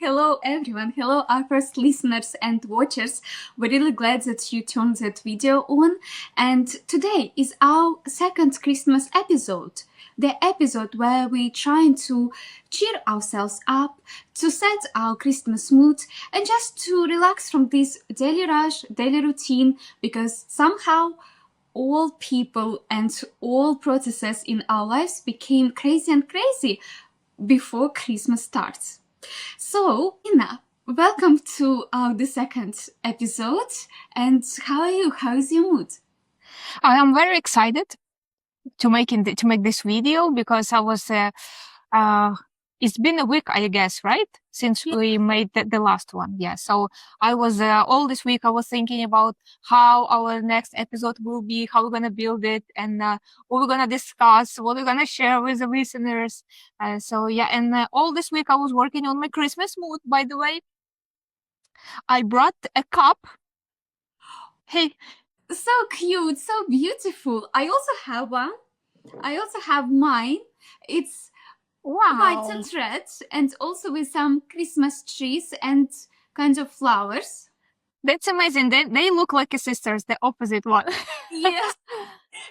Hello, everyone. Hello, our first listeners and watchers. We're really glad that you turned that video on. And today is our second Christmas episode. The episode where we're trying to cheer ourselves up, to set our Christmas mood, and just to relax from this daily rush, daily routine, because somehow all people and all processes in our lives became crazy and crazy before Christmas starts. So, Ina, welcome to the second episode. And how are you? How is your mood? I am very excited to make this video because I was. It's been a week, I guess, right? Since we made the last one. Yeah. So I was all this week. I was thinking about how our next episode will be, how we're gonna build it, and what we're gonna discuss, what we're gonna share with the listeners. So yeah, and all this week I was working on my Christmas mood. By the way, I brought a cup. Hey. So cute, so beautiful. I also have one. I also have mine. It's white and red, and also with some Christmas trees and kinds of flowers. That's amazing. They look like sisters, the opposite one. Yes,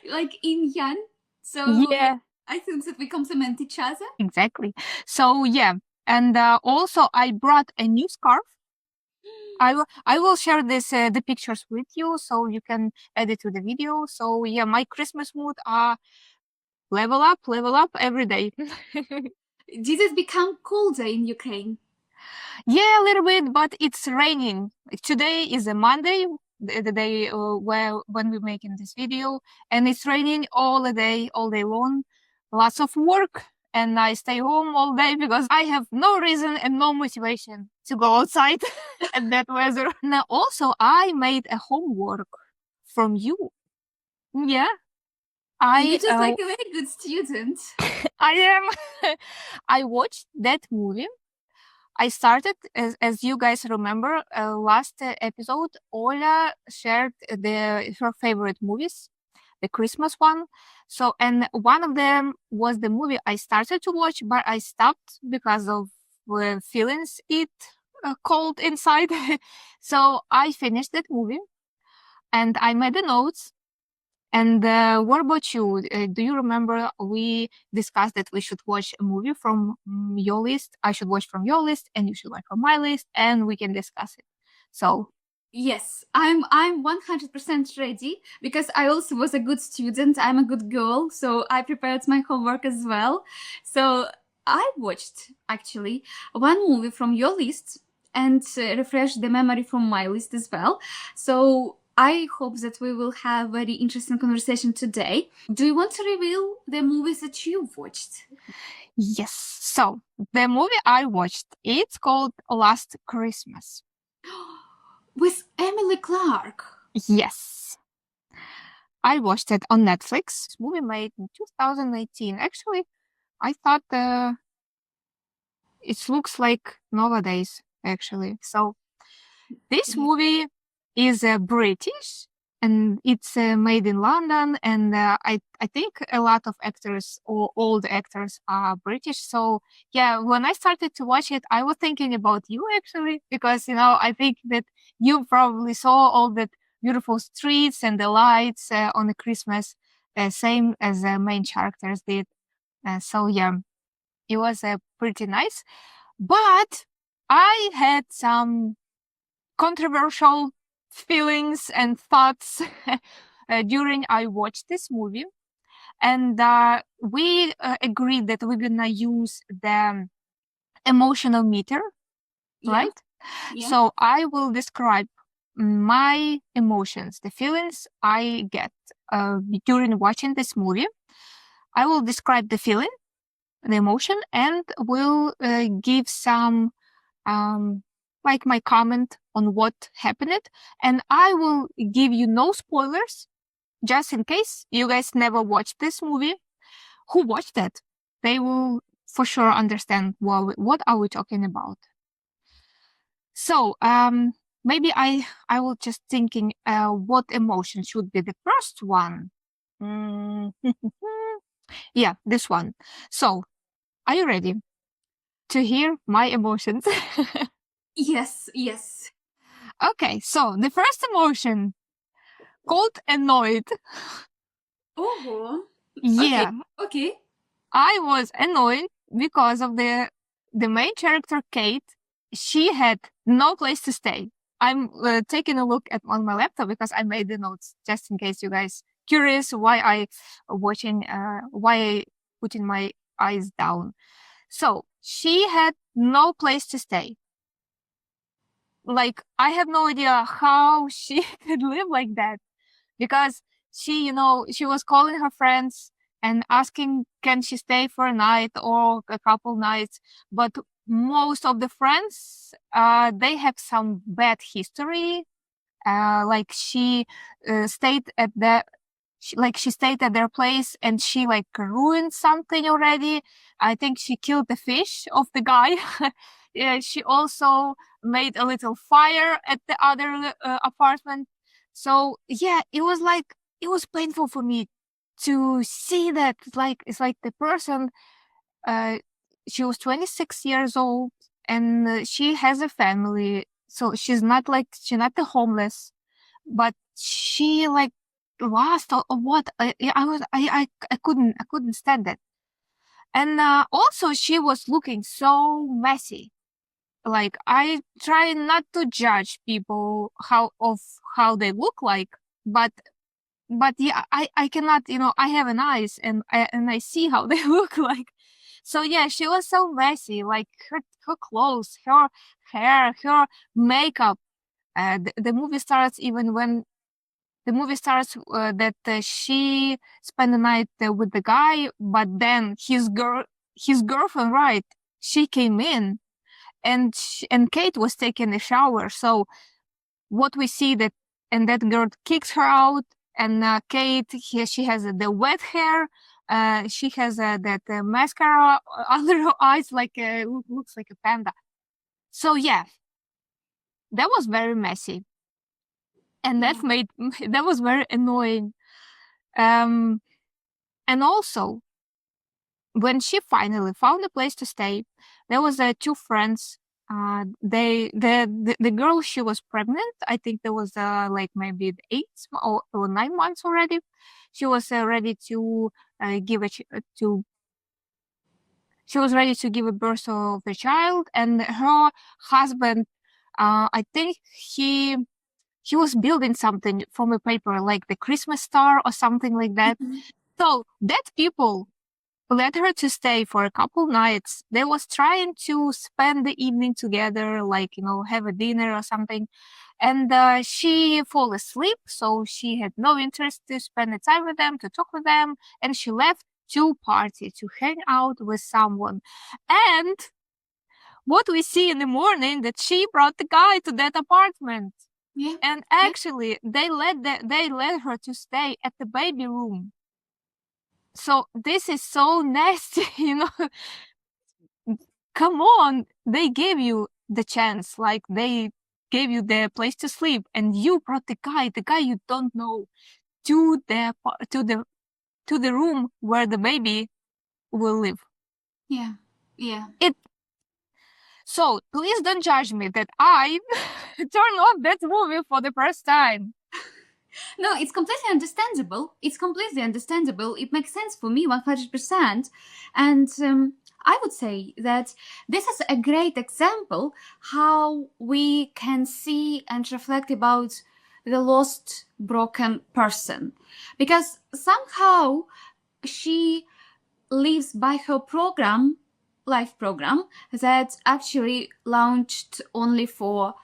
like yin yang. So yeah, I think that we complement each other. Exactly. So yeah, and also I brought a new scarf. I will share this the pictures with you so you can add it to the video. So yeah, my Christmas mood are level up every day. Did it become colder in Ukraine? Yeah, a little bit, but it's raining. Today is a Monday, the day when we're making this video, and it's raining all day long. Lots of work, and I stay home all day because I have no reason and no motivation to go outside at that weather. Now, also, I made a homework from you. Yeah. You're just like a very good student. I am. I watched that movie. I started, as you guys remember, last episode, Ola shared her favorite movies, the Christmas one. So, and one of them was the movie I started to watch, but I stopped because of feelings it cold inside. So I finished that movie and I made the notes. And what about you? Do you remember we discussed that we should watch a movie from your list? I should watch from your list, and you should watch from my list, and we can discuss it. So yes, I'm 100% ready because I also was a good student. I'm a good girl, so I prepared my homework as well. So I watched actually one movie from your list and refreshed the memory from my list as well. So I hope that we will have a very interesting conversation today. Do you want to reveal the movies that you watched? Yes. So the movie I watched, it's called Last Christmas. With Emilia Clarke. Yes. I watched it on Netflix. This movie made in 2018. Actually, I thought it looks like nowadays, actually. So this movie is British and it's made in London. And I think a lot of actors or all the actors are British. So yeah, when I started to watch it, I was thinking about you actually, because, I think that you probably saw all the beautiful streets and the lights on the Christmas, same as the main characters did. So yeah, it was pretty nice. But I had some controversial feelings and thoughts during I watched this movie. And we agreed that we're gonna use the emotional meter, right? Yeah. So I will describe my emotions, the feelings I get during watching this movie. I will describe the feeling, the emotion, and will give some like my comment on what happened. And I will give you no spoilers, just in case you guys never watched this movie. Who watched it, they will for sure understand what are we talking about. So maybe I will just thinking what emotion should be the first one. Yeah, this one. So are you ready? to hear my emotions. Yes, yes. Okay, so the first emotion, called annoyed. Oh, okay, Yeah, okay. I was annoyed because of the main character, Kate. She had no place to stay. I'm taking a look at on my laptop because I made the notes just in case you guys curious why I why I putting my eyes down. So she had no place to stay. Like, I have no idea how she could live like that, because she was calling her friends and asking, can she stay for a night or a couple nights? But most of the friends, they have some bad history. Like she stayed at their place and she like ruined something already. I think she killed the fish of the guy. Yeah, she also made a little fire at the other apartment. So yeah, it was painful for me to see that. It's like the person, uh, she was 26 years old and she has a family. So she's not the homeless, but she like lost or what? Yeah, I couldn't stand it. And also she was looking so messy. Like, I try not to judge people how they look like, but yeah, I cannot, I have an eyes and I see how they look like. So yeah, she was so messy, like her clothes, her hair, her makeup. The movie starts even when the movie starts that she spent the night with the guy, but then his girlfriend, right? She came in and Kate was taking a shower. So what we see and that girl kicks her out, and Kate, she has the wet hair. She has that mascara under her eyes, like looks like a panda. So yeah, that was very messy, and Yeah. that was very annoying. Um, and also, when she finally found a place to stay, there was two friends. The girl, she was pregnant. I think there was like maybe 8 or 9 months already. She was ready to give a to. She was ready to give a birth of the child, and her husband, I think he was building something from a paper, like the Christmas star or something like that. Mhm. So that people let her to stay for a couple nights. They was trying to spend the evening together, like, have a dinner or something. And she fall asleep, so she had no interest to spend the time with them, to talk with them. And she left to party, to hang out with someone. And what we see in the morning, that she brought the guy to that apartment. Yeah. And Yeah. actually, they let her to stay at the baby room. So this is so nasty, Come on, they gave you the chance, like they gave you the place to sleep, and you brought the guy you don't know, to the room where the baby will live. Yeah. Yeah. It So please don't judge me that I turned off that movie for the first time. No, it's completely understandable. It's completely understandable. It makes sense for me 100%. And I would say that this is a great example how we can see and reflect about the lost, broken person. Because somehow she lives by her life program, that actually launched only for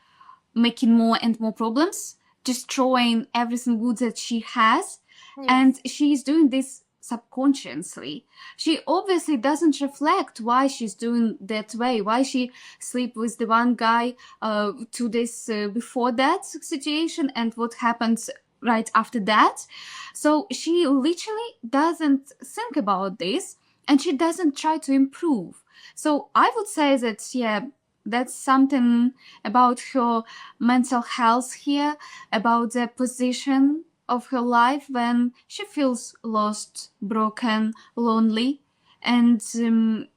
making more and more problems, destroying everything good that she has. And she's doing this subconsciously. She obviously doesn't reflect why she's doing that way, why she sleep with the one guy to this before that situation, and what happens right after that. So she literally doesn't think about this, and she doesn't try to improve. So I would say that, yeah, that's something about her mental health here, about the position of her life when she feels lost, broken, lonely, and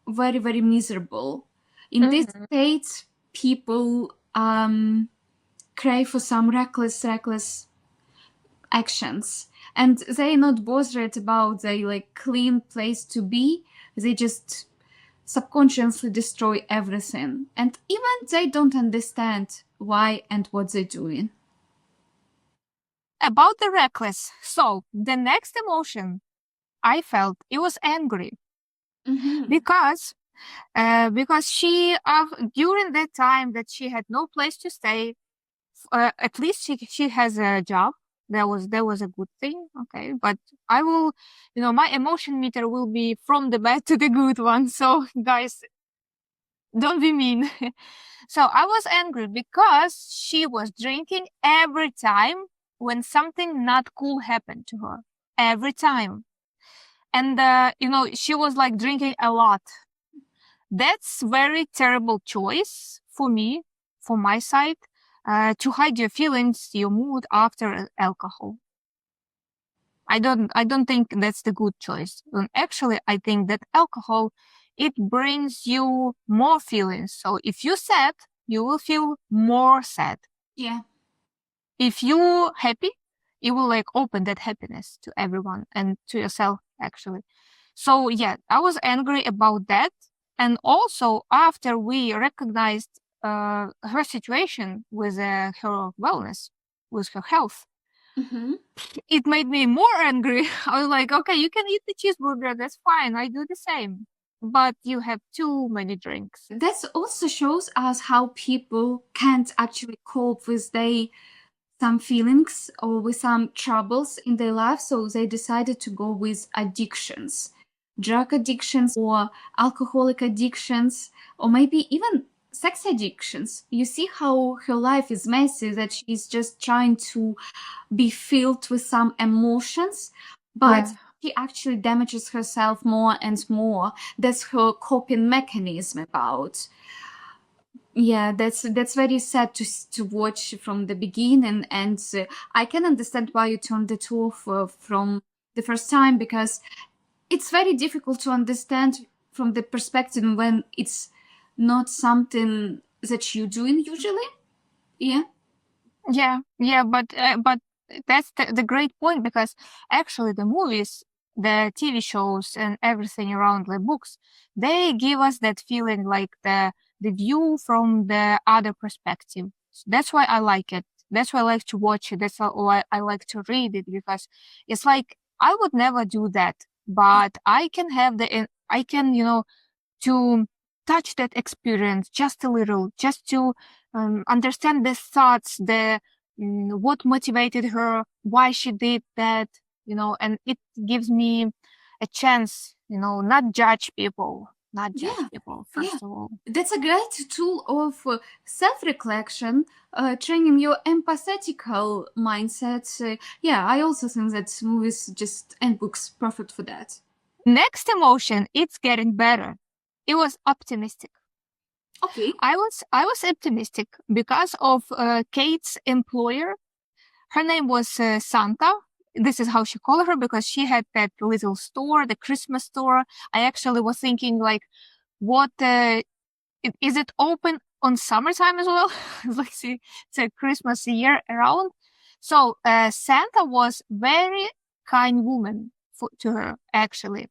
very, very miserable. In this state, people crave for some reckless actions, and they're not bothered about the like clean place to be. They just subconsciously destroy everything, and even they don't understand why and what they're doing. About the reckless. So the next emotion I felt, it was angry. Because she during that time that she had no place to stay, at least she has a job. That was a good thing. Okay, but I will, my emotion meter will be from the bad to the good one. So guys, don't be mean. So I was angry because she was drinking every time when something not cool happened to her. Every time. And she was like drinking a lot. That's very terrible choice for me, for my side, to hide your feelings, your mood after alcohol. I don't think that's the good choice. And actually, I think that alcohol, it brings you more feelings. So if you're sad, you will feel more sad. Yeah. If you're happy, you will like open that happiness to everyone and to yourself, actually. So yeah, I was angry about that. And also after we recognized her situation with her wellness, with her health, it made me more angry. I was like, okay, you can eat the cheeseburger, that's fine, I do the same. But you have too many drinks. That also shows us how people can't actually cope with some feelings or with some troubles in their life, so they decided to go with addictions, drug addictions or alcoholic addictions, or maybe even sex addictions. You see how her life is messy, that she's just trying to be filled with some emotions, but she actually damages herself more and more. That's her coping mechanism about. Yeah, that's very sad to watch from the beginning, and I can understand why you turned it off from the first time, because it's very difficult to understand from the perspective when it's not something that you're doing usually. Yeah. Yeah, but that's the great point, because actually the movies, the TV shows, and everything around the books, they give us that feeling, like the view from the other perspective. That's why I like it. That's why I like to watch it. That's why I like to read it, because it's like I would never do that, but I can have I can, to touch that experience just a little, just to understand the thoughts, what motivated her, why she did that, and it gives me a chance, not judge people, first of all. That's a great tool of self-reflection, training your empathetical mindset. Yeah, I also think that movies and books perfect for that. Next emotion, it's getting better. It was optimistic. Okay. I was optimistic because of Kate's employer. Her name was Santa. This is how she called her, because she had that little store, the Christmas store. I actually was thinking, like, what is it open on summertime as well? Like, see, it's a Christmas year around. So Santa was very kind woman to her, actually.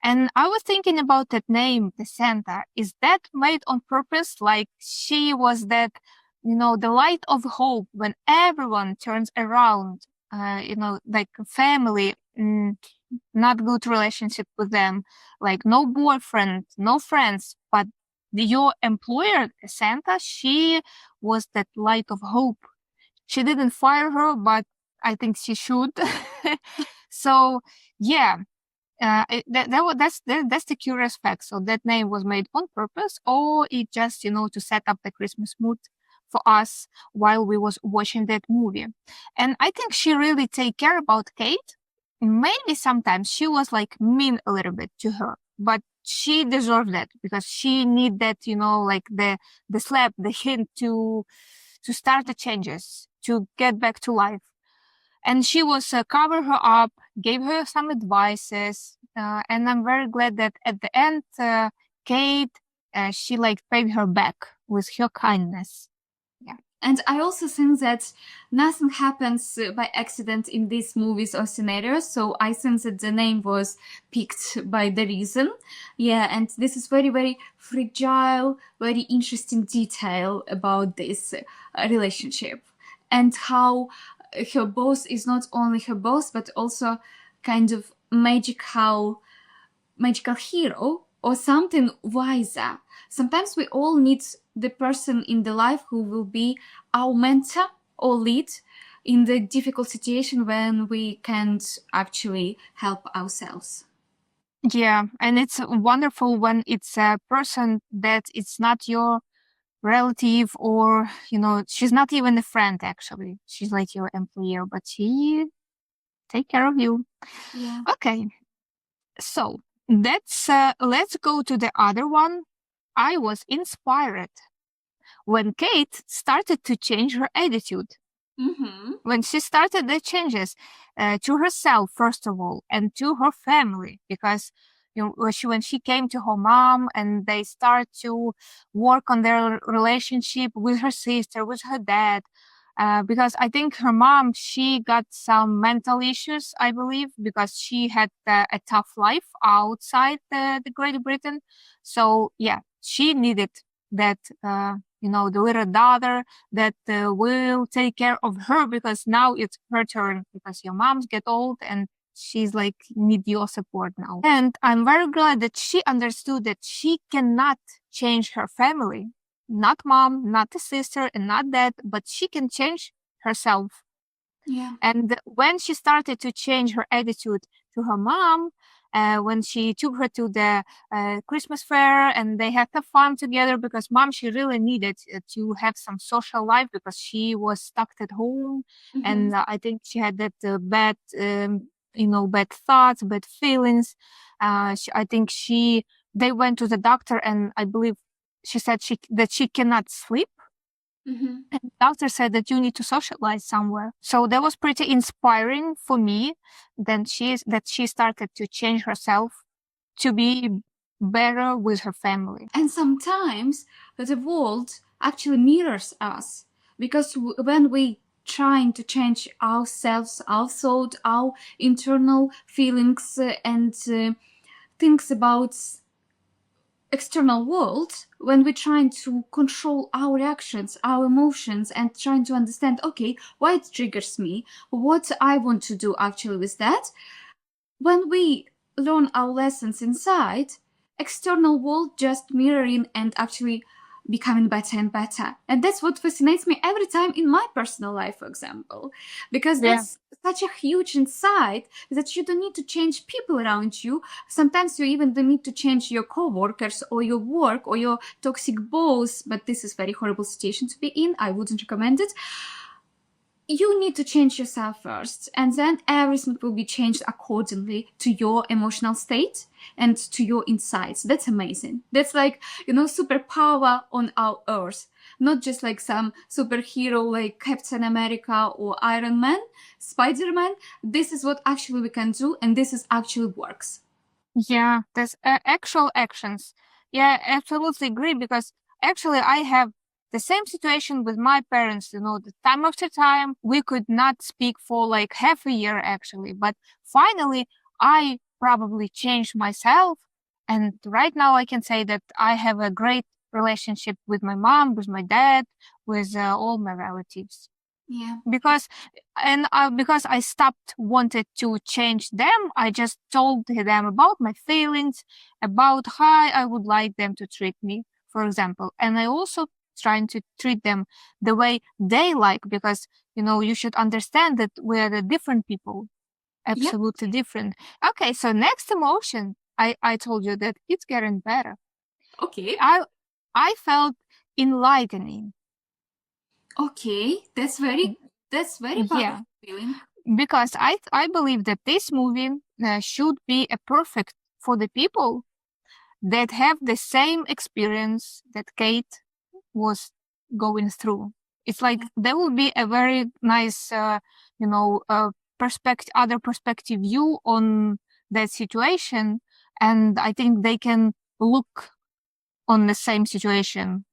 And I was thinking about that name, the Santa. Is that made on purpose? Like she was that, the light of hope when everyone turns around, like family, not good relationship with them, like no boyfriend, no friends, but your employer, Santa, she was that light of hope. She didn't fire her, but I think she should. So yeah, that's the curious fact. So that name was made on purpose, or it just, to set up the Christmas mood for us while we was watching that movie. And I think she really take care about Kate. Maybe sometimes she was like mean a little bit to her, but she deserved that, because she need that, like the slap, the hint to start the changes, to get back to life. And she was cover her up, gave her some advices, and I'm very glad that at the end, Kate she like paid her back with her kindness. Yeah. And I also think that nothing happens by accident in these movies or scenarios. So I think that the name was picked by the reason. Yeah, and this is very, very fragile, very interesting detail about this relationship and how her boss is not only her boss, but also kind of magical hero or something wiser. Sometimes we all need the person in the life who will be our mentor or lead in the difficult situation when we can't actually help ourselves. Yeah, and it's wonderful when it's a person that it's not your relative, or she's not even a friend. Actually, she's like your employer, but she take care of you. Yeah. Okay, so let's go to the other one. I was inspired when Kate started to change her attitude. Mm-hmm. When she started the changes to herself, first of all, and to her family, because when she came to her mom and they start to work on their relationship with her sister, with her dad, because I think her mom, she got some mental issues, I believe, because she had a tough life outside the Great Britain. So yeah, she needed that, the little daughter that will take care of her, because now it's her turn, because your moms get old and she's like need your support now. And I'm very glad that she understood that she cannot change her family, not mom, not the sister, and not dad, but she can change herself. Yeah. And when she started to change her attitude to her mom, when she took her to the Christmas fair and they had the fun together, because mom, she really needed to have some social life because she was stuck at home. Mm-hmm. And I think she had that bad, bad thoughts, bad feelings. I think they went to the doctor, and I believe she said that she cannot sleep. Mm-hmm. And the doctor said that you need to socialize somewhere. So that was pretty inspiring for me. Then that she started to change herself to be better with her family. And sometimes the world actually mirrors us, because when we trying to change ourselves, our thought, our internal feelings and things about external world, when we're trying to control our reactions, our emotions, and trying to understand, okay, why it triggers me, what I want to do actually with that, when we learn our lessons inside, external world just mirroring and actually becoming better and better. And that's what fascinates me every time in my personal life, for example, because that's such a huge insight that you don't need to change people around you. Sometimes you even don't need to change your co-workers or your work or your toxic boss, but this is very horrible situation to be in. I wouldn't recommend it. You need to change yourself first, and then everything will be changed accordingly to your emotional state and to your insights. That's amazing. That's like, superpower on our earth. Not just like some superhero like Captain America or Iron Man, Spider-Man. This is what actually we can do, and this is actually works. Yeah, there's actual actions. Yeah, absolutely agree, because actually I have the same situation with my parents. The time after time, we could not speak for like half a year actually, but finally I probably changed myself. And right now I can say that I have a great relationship with my mom, with my dad, with all my relatives. Yeah. Because I stopped wanted to change them, I just told them about my feelings, about how I would like them to treat me, for example. And I also trying to treat them the way they like, because you should understand that we are the different people, absolutely different. Okay, so next emotion, I told you that it's getting better. Okay. I felt enlightening. Okay, that's very powerful feeling. Because I believe that this movie should be a perfect for the people that have the same experience that Kate was going through. It's like there will be a very nice, other perspective view on that situation, and I think they can look on the same situation,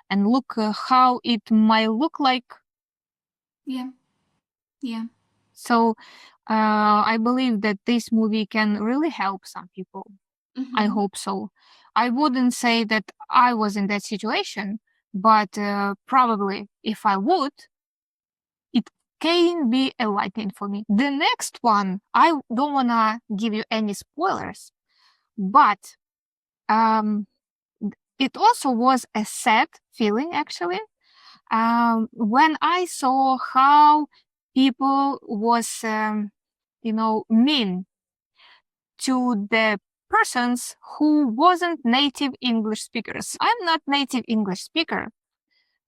and look how it might look like. Yeah. So I believe that this movie can really help some people. I hope so. I wouldn't say that I was in that situation, but probably if I would, it can be enlightening for me. The next one, I don't want to give you any spoilers, but it also was a sad feeling, actually. When I saw how people was, mean to the persons who wasn't native English speakers. I'm not native English speaker,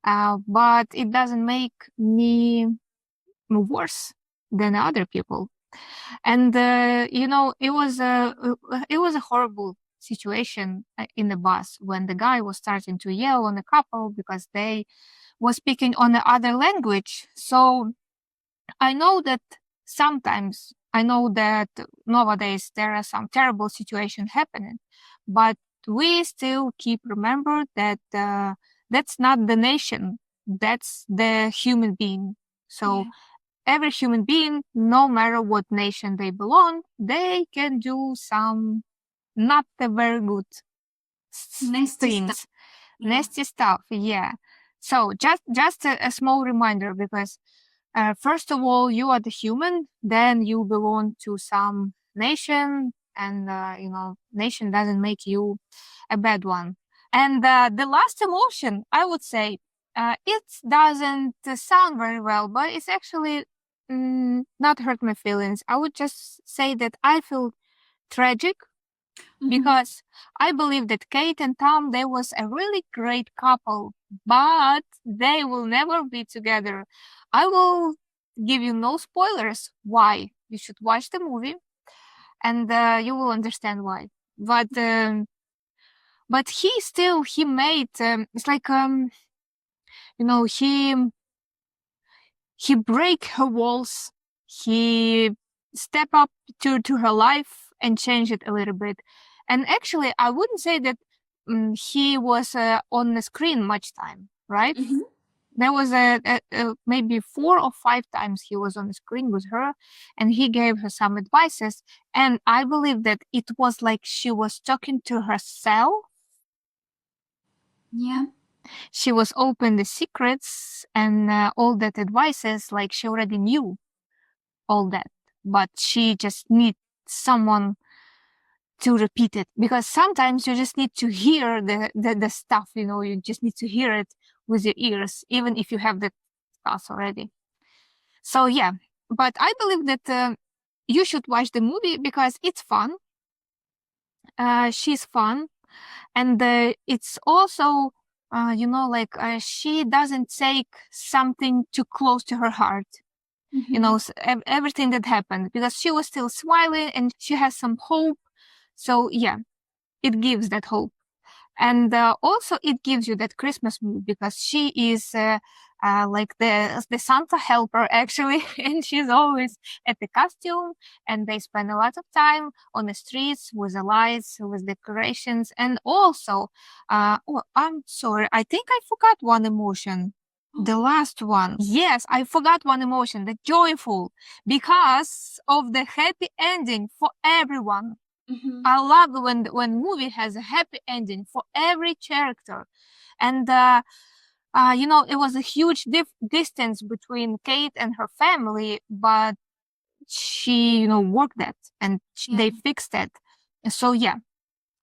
but it doesn't make me worse than other people. And it was a horrible situation in the bus when the guy was starting to yell on the couple because they was speaking on the other language. So I know that nowadays there are some terrible situations happening, but we still keep remember that that's not the nation, that's the human being. So every human being, no matter what nation they belong, they can do some not very good things. Nasty stuff, yeah. So just a small reminder, because first of all, you are the human, then you belong to some nation, and nation doesn't make you a bad one. And the last emotion, I would say, it doesn't sound very well, but it's actually not hurt my feelings. I would just say that I feel tragic because I believe that Kate and Tom, they was a really great couple, but they will never be together. I will give you no spoilers why. You should watch the movie and you will understand why. But he made, it's like, he break her walls. He step up to her life and change it a little bit. And actually, I wouldn't say that he was on the screen much time, right? There was maybe 4 or 5 times he was on the screen with her, and he gave her some advices. And I believe that it was like she was talking to herself. Yeah. She was open the secrets and all that advices, like she already knew all that, but she just needs someone to repeat it, because sometimes you just need to hear the stuff, you just need to hear it with your ears, even if you have the class already. So yeah, but I believe that you should watch the movie because it's fun. She's fun, and it's also she doesn't take something too close to her heart. Everything that happened, because she was still smiling and she has some hope. So yeah, it gives that hope. And also it gives you that Christmas mood, because she is like the Santa helper, actually. And she's always at the costume, and they spend a lot of time on the streets with the lights, with decorations. And also, I'm sorry, I think I forgot one emotion. The last one. Yes, I forgot one emotion, the joyful, because of the happy ending for everyone. I love when movie has a happy ending for every character. And it was a huge distance between Kate and her family, but she worked that, and they fixed it. So yeah,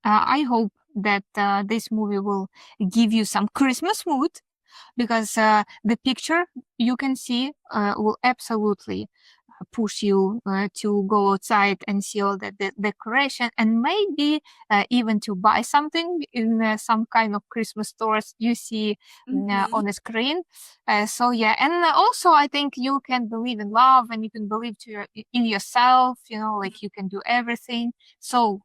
I hope that this movie will give you some Christmas mood, because the picture you can see will absolutely push you to go outside and see all the decoration, and maybe even to buy something in some kind of Christmas stores you see on the screen. So yeah, and also I think you can believe in love, and you can believe in yourself, like you can do everything. So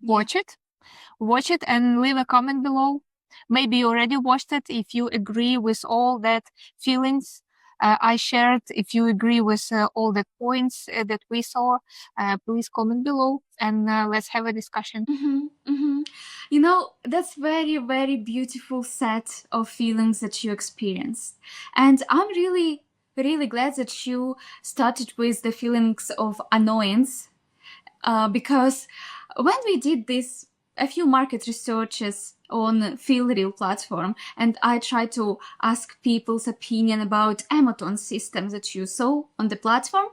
watch it and leave a comment below. Maybe you already watched it if you agree with all that feelings. I shared. If you agree with all the points that we saw, please comment below and let's have a discussion. You know, that's very, very beautiful set of feelings that you experienced. And I'm really, really glad that you started with the feelings of annoyance, because when we did this, a few market researches on FeelReel platform, and I tried to ask people's opinion about emoton systems that you saw on the platform,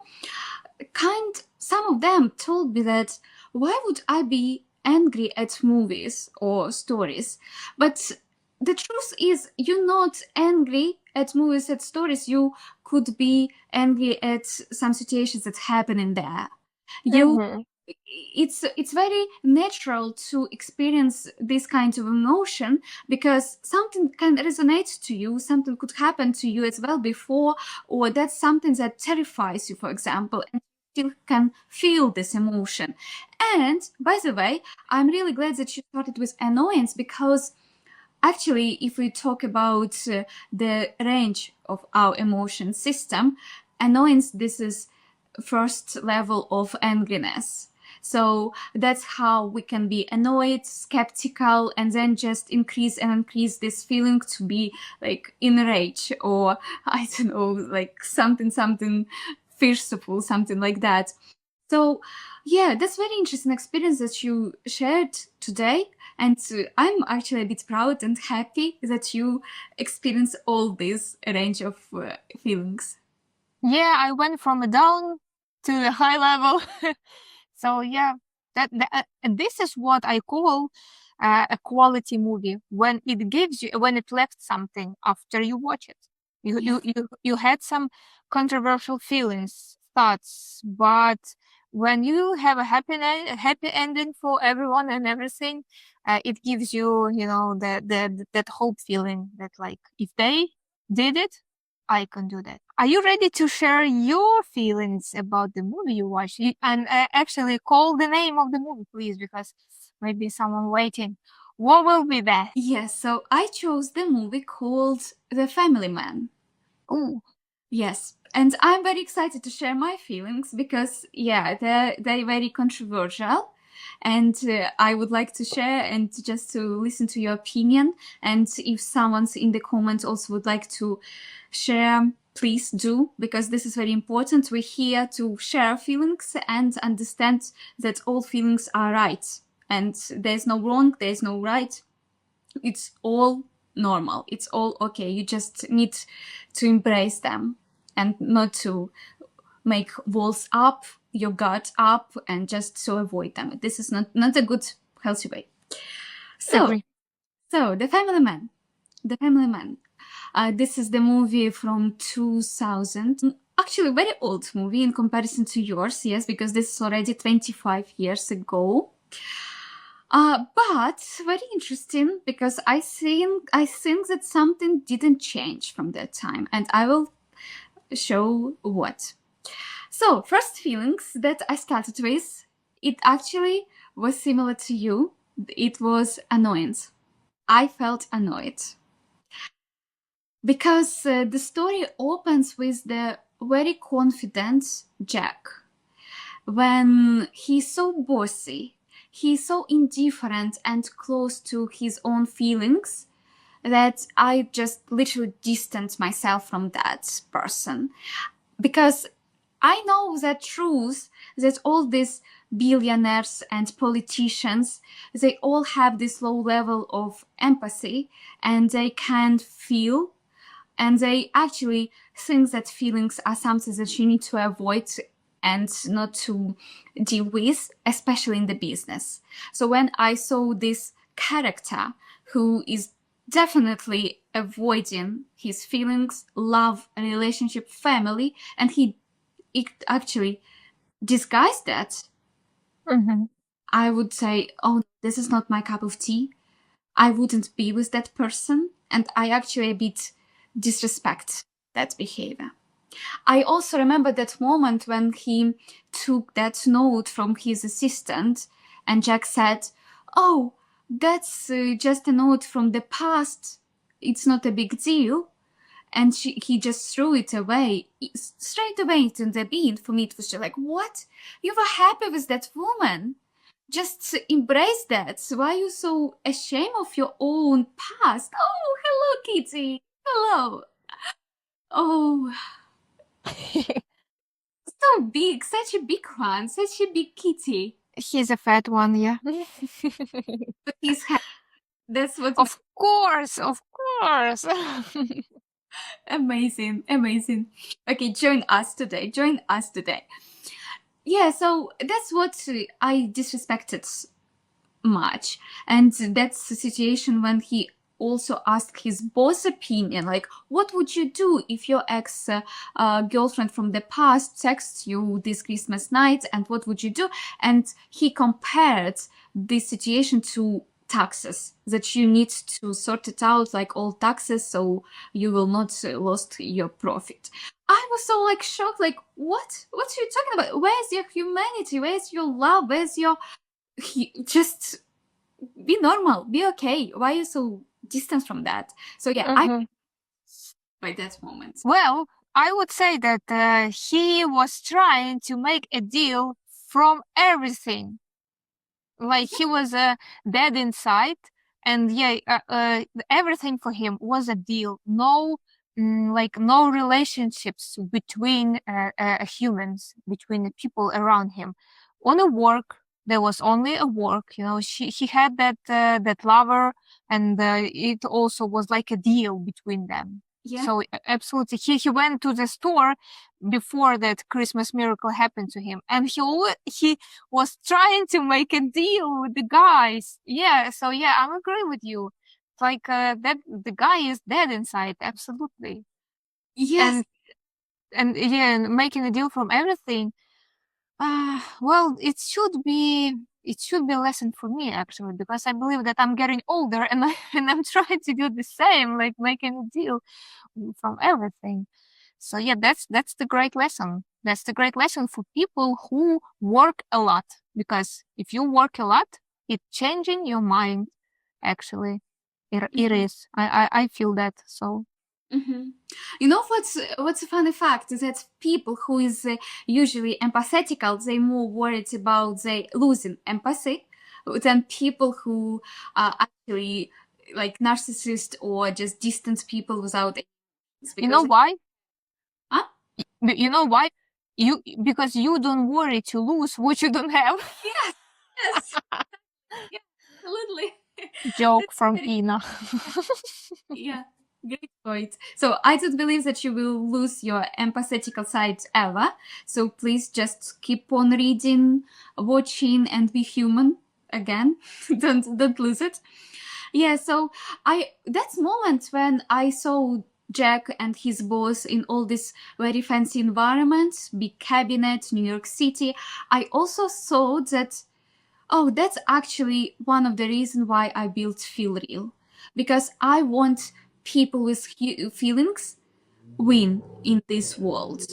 some of them told me that why would I be angry at movies or stories? But the truth is, you're not angry at movies, at stories. You could be angry at some situations that happen in there. It's very natural to experience this kind of emotion because something can resonate to you, something could happen to you as well before, or that's something that terrifies you, for example, and you still can feel this emotion. And by the way, I'm really glad that you started with annoyance, because actually, if we talk about the range of our emotion system, annoyance, this is first level of angriness. So that's how we can be annoyed, skeptical, and then just increase and increase this feeling to be like in rage, or I don't know, like something fearful, something like that. So yeah, that's very interesting experience that you shared today. And I'm actually a bit proud and happy that you experience all this range of feelings. Yeah, I went from a down to a high level. So yeah, this is what I call a quality movie, when it gives you, when it left something after you watch it. You had some controversial feelings, thoughts, but when you have a happy ending for everyone and everything, it gives you, you know, that hope feeling that, like, if they did it, I can do that. Are you ready to share your feelings about the movie you watched? And actually call the name of the movie, please, because maybe someone waiting. What will be that? Yes, so I chose the movie called The Family Man. Ooh. Yes, and I'm very excited to share my feelings because, yeah, they're very controversial. And I would like to share and just to listen to your opinion. And if someone's in the comments also would like to share, please do, because this is very important. We're here to share feelings and understand that all feelings are right. And there's no wrong, there's no right. It's all normal. It's all okay. You just need to embrace them and not to make walls up, your guard up, and just to avoid them. This is not a good, healthy way. So, The Family Man. The Family Man. This is the movie from 2000. Actually, very old movie in comparison to yours, yes, because this is already 25 years ago. But very interesting because I think that something didn't change from that time, and I will show what. So, first feelings that I started with, it actually was similar to you. It was annoyance. I felt annoyed because the story opens with the very confident Jack. When he's so bossy, he's so indifferent and close to his own feelings that I just literally distanced myself from that person. Because I know the truth that all these billionaires and politicians, they all have this low level of empathy and they can't feel, and they actually think that feelings are something that you need to avoid and not to deal with, especially in the business. So when I saw this character who is definitely avoiding his feelings, love, relationship, family, and he actually disguised that, I would say, oh, this is not my cup of tea. I wouldn't be with that person, and I actually a bit disrespect that behavior. I also remember that moment when he took that note from his assistant and Jack said, oh, that's just a note from the past. It's not a big deal. and he just threw it away straight away into the bin. For me, it was just like, what? You were happy with that woman? Just embrace that. So why are you so ashamed of your own past? Oh, hello, Kitty. Hello. Oh, so big, such a big one, such a big kitty. He's a fat one, yeah. But he's happy. That's what. Of course. Amazing, amazing. Okay, join us today. Join us today. Yeah, so that's what I disrespected much. And that's the situation when he also asked his boss opinion, like, what would you do if your ex girlfriend from the past texts you this Christmas night, and what would you do? And he compared this situation to taxes, that you need to sort it out like all taxes, so you will not lost your profit. I was so like shocked, like, what are you talking about? Where's your humanity? Where's your love? Where's your just be normal, be okay. Why are you so distant from that? So yeah, I by that moment. Well, I would say that he was trying to make a deal from everything. Like he was dead inside, and everything for him was a deal. No, no relationships between humans, between the people around him. On a work, there was only a work. He had that lover, and it also was like a deal between them. Yeah. So absolutely, he went to the store before that Christmas miracle happened to him, and he was trying to make a deal with the guys. Yeah, so yeah, I agree with you. It's like that the guy is dead inside, absolutely. Yes. And making a deal from everything. Well, it should be a lesson for me actually, because I believe that I'm getting older and I'm trying to do the same, like making a deal from everything. So yeah, that's the great lesson. That's the great lesson for people who work a lot, because if you work a lot, it's changing your mind. Actually, it is. I feel that. So. Mm-hmm. You know what's a funny fact is that people who is usually empathetical, they more worried about they losing empathy than people who are actually like narcissist or just distant people without. You know why? Huh? You know why? Because you don't worry to lose what you don't have. Yes. Yes. Yeah, absolutely. Joke from Ina. Yeah, great point. So I don't believe that you will lose your empathetical side ever. So please just keep on reading, watching, and be human again. don't lose it. Yeah. So that moment when I saw Jack and his boss in all this very fancy environment, big cabinet, New York City, I also saw that. Oh, that's actually one of the reasons why I built FeelReel, because I want people with feelings win in this world.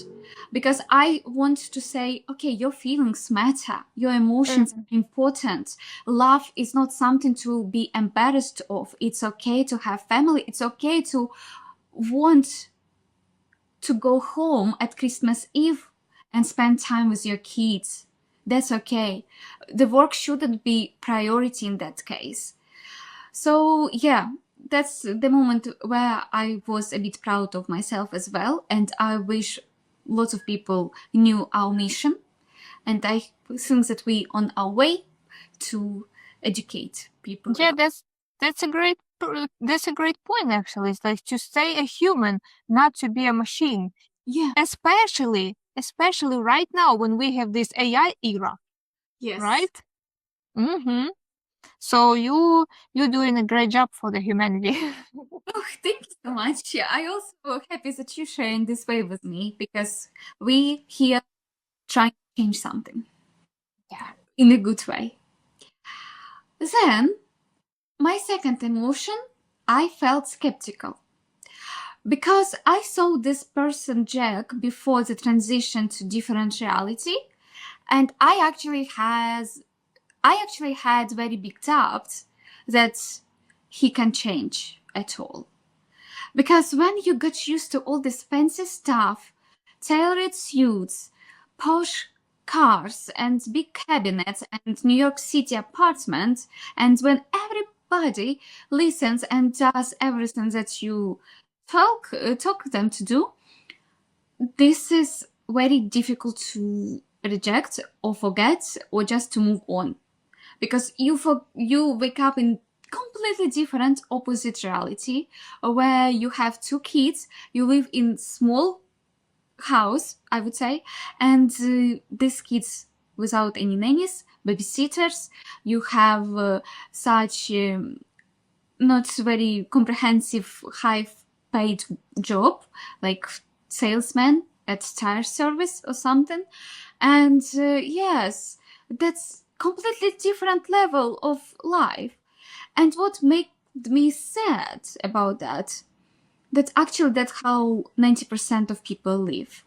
Because I want to say, okay, your feelings matter, your emotions are important. Love is not something to be embarrassed of. It's okay to have family. It's okay to want to go home at Christmas Eve and spend time with your kids. That's okay. The work shouldn't be priority in that case. So yeah, that's the moment where I was a bit proud of myself as well, and I wish lots of people knew our mission, and I think that we on our way to educate people. Yeah, that's a great point actually. It's like to stay a human, not to be a machine. Yeah. Especially right now when we have this AI era. Yes. Right? Mm-hmm. So you're doing a great job for the humanity. Oh, thank you so much. Yeah, I also happy that you sharing this way with me, because we here trying to change something. Yeah. In a good way. Then, my second emotion, I felt skeptical. Because I saw this person, Jack, before the transition to different reality, and I actually had very big doubts that he can change at all. Because when you get used to all this fancy stuff, tailored suits, posh cars, and big cabinets, and New York City apartments, and when everybody listens and does everything that you talk them to do, this is very difficult to reject or forget or just to move on, because you wake up in completely different opposite reality where you have two kids, you live in small house, I would say, and these kids without any nannies, babysitters, you have such not very comprehensive high paid job like salesman at tire service or something, and yes, that's completely different level of life. And what made me sad about that actually that's how 90% of people live.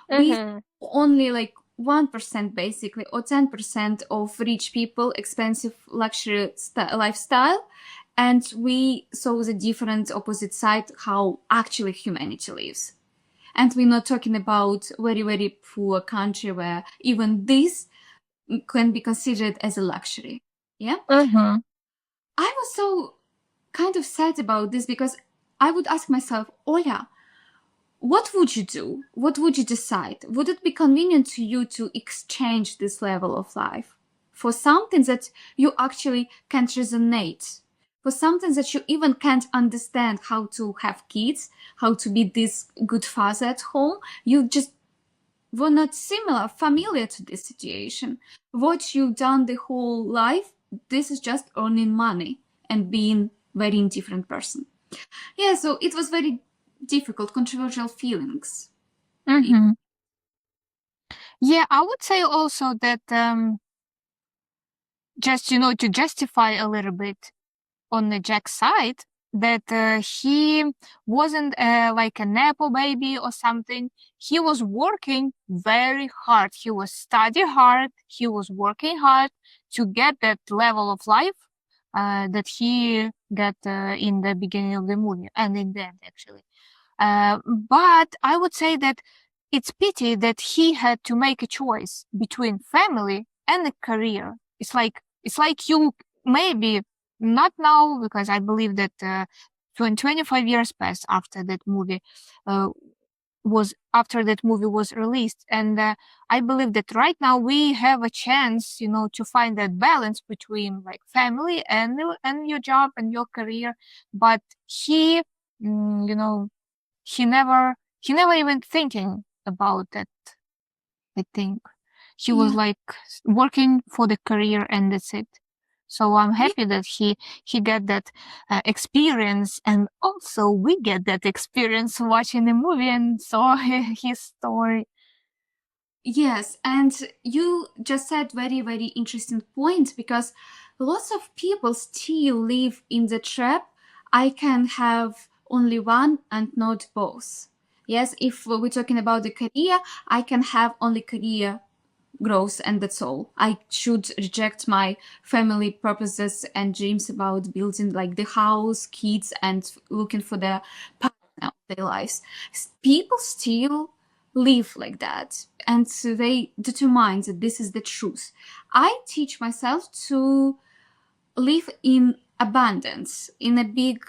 We only like 1% basically, or 10% of rich people, expensive luxury lifestyle, and we saw the different opposite side, how actually humanity lives. And we're not talking about very, very poor country where even this can be considered as a luxury. Yeah. I was so kind of sad about this because I would ask myself, Oля, what would you do? What would you decide? Would it be convenient to you to exchange this level of life for something that you actually can't resonate, for something that you even can't understand how to have kids, how to be this good father at home? You just were not familiar to this situation. What you've done the whole life, this is just earning money and being very indifferent person. Yeah, so it was very difficult, controversial feelings. Yeah, I would say also that just, to justify a little bit on the Jack's side, that he wasn't like a Nepo baby or something. He was working very hard. He was studying hard. He was working hard to get that level of life that he got in the beginning of the movie and in the end, actually. But I would say that it's pity that he had to make a choice between family and a career. It's like you maybe not now, because I believe that 25 years passed after that movie was released, and I believe that right now we have a chance, to find that balance between like family and your job and your career. But he, he never even thinking about that. I think he was like working for the career and that's it. So I'm happy that he got that experience, and also we get that experience watching the movie and saw his story. Yes, and you just said very, very interesting point, because lots of people still live in the trap, I can have only one and not both. Yes, if we're talking about the career, I can have only career growth and that's all. I should reject my family purposes and dreams about building like the house, kids, and looking for the partner of their lives. People still live like that, and so they determine that this is the truth. I teach myself to live in abundance, in a big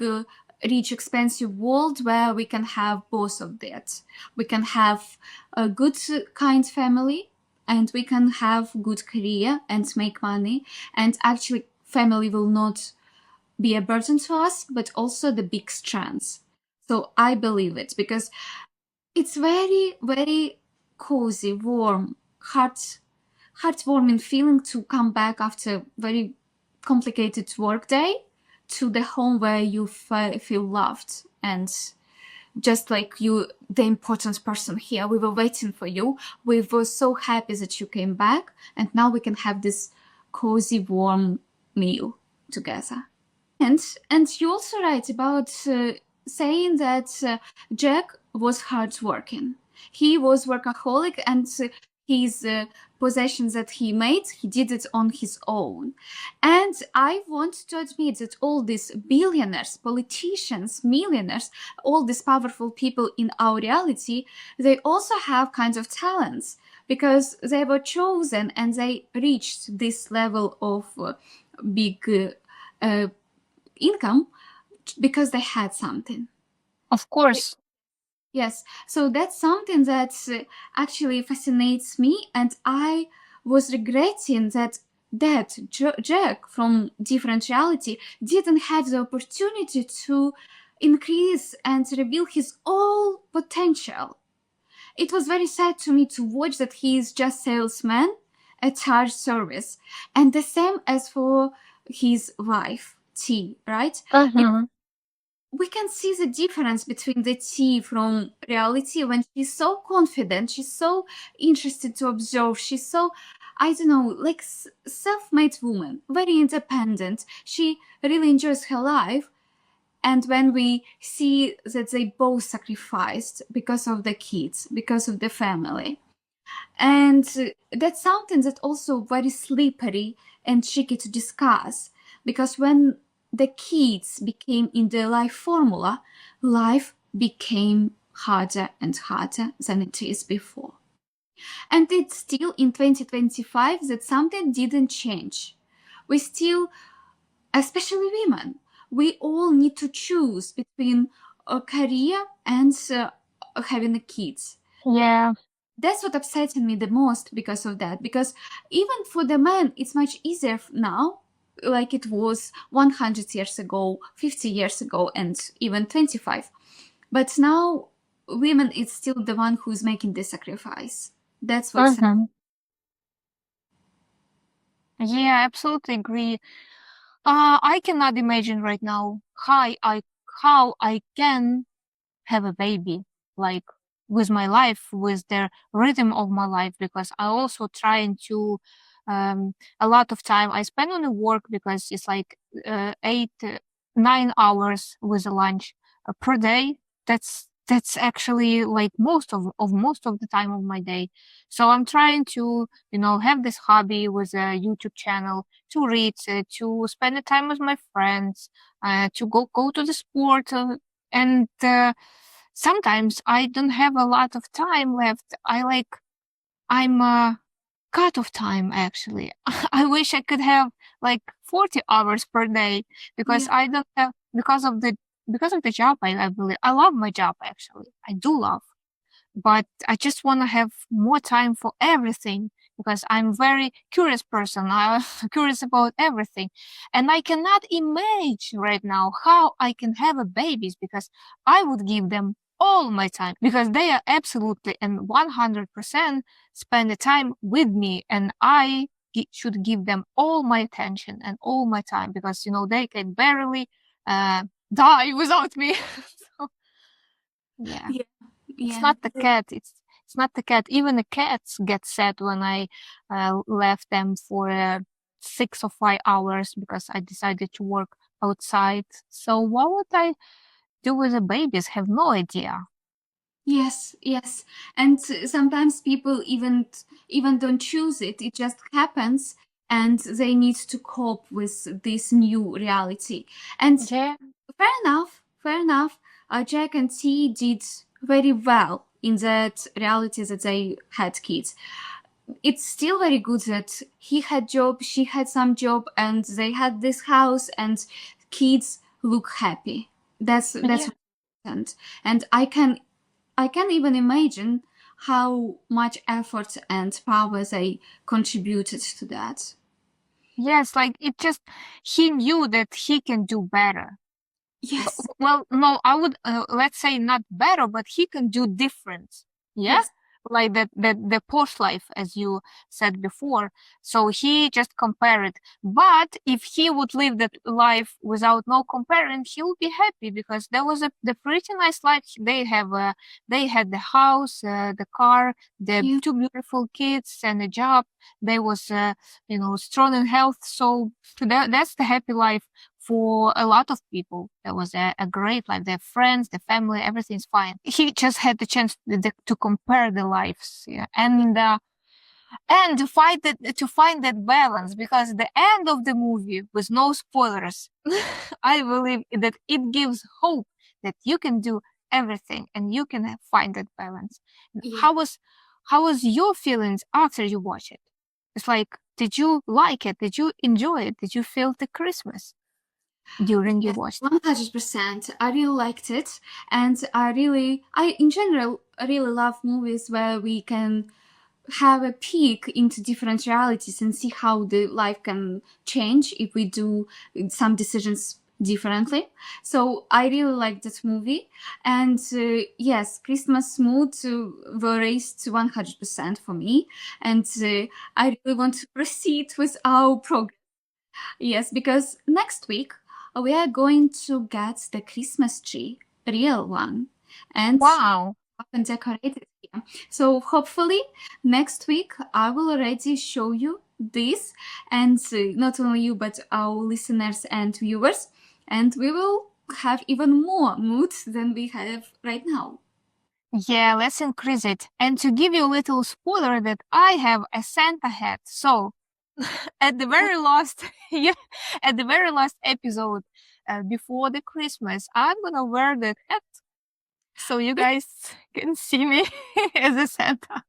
rich, expensive world where we can have both of that. We can have a good, kind family, and we can have good career and make money. And actually, family will not be a burden to us, but also the big strengths. So I believe it, because it's very, very cozy, warm, heartwarming feeling to come back after very complicated work day to the home where you feel loved and just like you, the important person here. We were waiting for you. We were so happy that you came back, and now we can have this cozy, warm meal together. And you also write about saying that Jack was hardworking. He was workaholic, and his possessions that he made, he did it on his own. And I want to admit that all these billionaires, politicians, millionaires, all these powerful people in our reality, they also have kinds of talents, because they were chosen and they reached this level of big income because they had something. Of course. Yes, so that's something that actually fascinates me, and I was regretting that Jack from different reality didn't have the opportunity to increase and reveal his whole potential. It was very sad to me to watch that he is just salesman at charge service, and the same as for his wife T, right? Uh-huh. We can see the difference between the T from reality when she's so confident, she's so interested to observe, she's so, I don't know, like self-made woman, very independent. She really enjoys her life. And when we see that they both sacrificed because of the kids, because of the family. And that's something that also very slippery and tricky to discuss, because when the kids became in the life formula, life became harder and harder than it is before. And it's still in 2025 that something didn't change. We still, especially women, we all need to choose between a career and having a kids. Yeah. That's what upsets me the most because of that. Because even for the men, it's much easier now, like it was 100 years ago, 50 years ago, and even 25. But now, women is still the one who's making the sacrifice. That's what's Uh-huh. Yeah, I absolutely agree. I cannot imagine right now how I can have a baby, like with my life, with the rhythm of my life, because I also trying to a lot of time I spend on the work, because it's like 8 9 hours with a lunch per day. That's actually like most of the time of my day. So I'm trying to, have this hobby with a YouTube channel, to read, to spend the time with my friends, to go to the sport, and sometimes I don't have a lot of time left. I'm cut of time, actually. I wish I could have like 40 hours per day, because yeah. I don't have, because of the job. I love my job, actually. I do love, but I just want to have more time for everything, because I'm very curious person. I'm curious about everything. And I cannot imagine right now how I can have a babies, because I would give them all my time, because they are absolutely and 100% spend the time with me, and I should give them all my attention and all my time, because they can barely die without me. So, yeah. Yeah. It's Yeah. not the cat. It's not the cat. Even the cats get sad when I left them for 6 or 5 hours, because I decided to work outside. So what would I do with the babies? Have no idea. Yes, yes. And sometimes people even don't choose it. It just happens, and they need to cope with this new reality. And Yeah. fair enough, fair enough. Jack and T did very well in that reality that they had kids. It's still very good that he had job, she had some job, and they had this house, and kids look happy. That's Yeah. important. And I can even imagine how much effort and power they contributed to that. Yes, like it just, he knew that he can do better. Yes, Well, no, I would, let's say not better, but he can do different. Yeah. yes, Like the posh life, as you said before. So he just compared. But if he would live that life without no comparing, he would be happy, because there was the pretty nice life they had the house, the car, the yeah, two beautiful kids, and a job. They was, strong in health. So that's the happy life for a lot of people. That was a great life. Their friends, their family, everything's fine. He just had the chance to compare the lives. Yeah. And And to find that balance, because the end of the movie, with no spoilers, I believe that it gives hope that you can do everything and you can find that balance. Yeah. How was your feelings after you watch it? It's like, did you like it? Did you enjoy it? Did you feel the Christmas during you watched it? 100%. I really liked it, and I in general really love movies where we can have a peek into different realities and see how the life can change if we do some decisions differently. So I really liked that movie, and yes, Christmas mood were raised to 100% for me, and I really want to proceed with our program. Yes, because next week we are going to get the Christmas tree, real one, and Wow. up and decorated here. So hopefully next week I will already show you this, and not only you but our listeners and viewers, and we will have even more mood than we have right now. Yeah, let's increase it. And to give you a little spoiler, that I have a Santa hat. So at the very last, yeah, at the very last episode, before the Christmas, I'm gonna wear that hat, so you guys can see me as a Santa.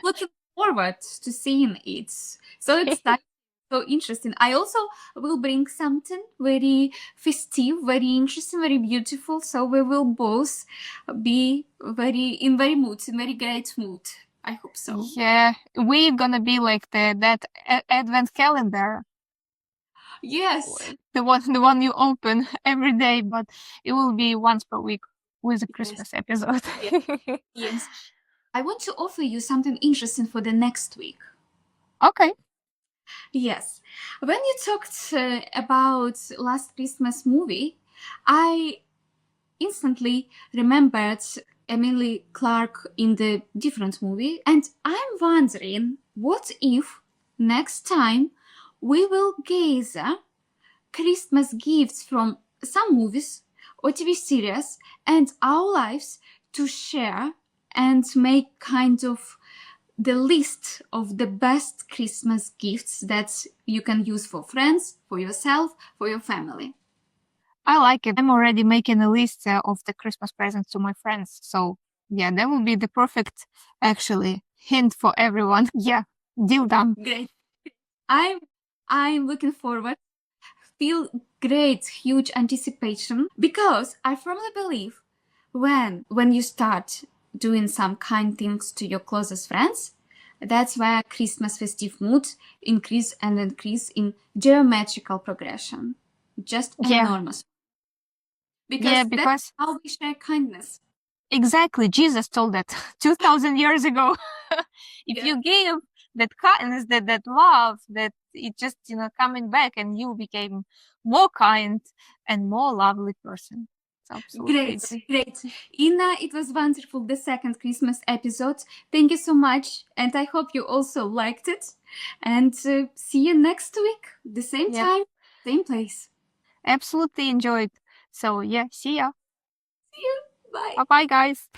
Looking forward to seeing it. So exciting. So interesting. I also will bring something very festive, very interesting, very beautiful. So we will both be in very great mood. I hope so. Yeah, we're gonna be like that advent calendar, Yes. the one you open every day, but it will be once per week with a Christmas episode. Yes. I want to offer you something interesting for the next week. Okay. Yes. When you talked about last Christmas movie, I instantly remembered Emily Clarke in the different movie, and I'm wondering what if next time we will gather Christmas gifts from some movies or TV series and our lives to share and make kind of the list of the best Christmas gifts that you can use for friends, for yourself, for your family. I like it. I'm already making a list of the Christmas presents to my friends. So yeah, that will be the perfect, actually, hint for everyone. Yeah, deal done. Great. I'm looking forward. Feel great, huge anticipation because I firmly believe when you start doing some kind things to your closest friends, that's where Christmas festive mood increase in geometrical progression. Just Yeah. enormous. Yeah, Because that's because how we share kindness. exactly, Jesus told that 2000 years ago. If you give that kindness, that love, that it just, coming back, and you became more kind and more lovely person. So absolutely agree. Great. Ina, it was wonderful, the second Christmas episode. Thank you so much. And I hope you also liked it. And see you next week, the same Yep. time, same place. Absolutely enjoyed. So yeah, see ya. See you. Bye. Bye bye, guys.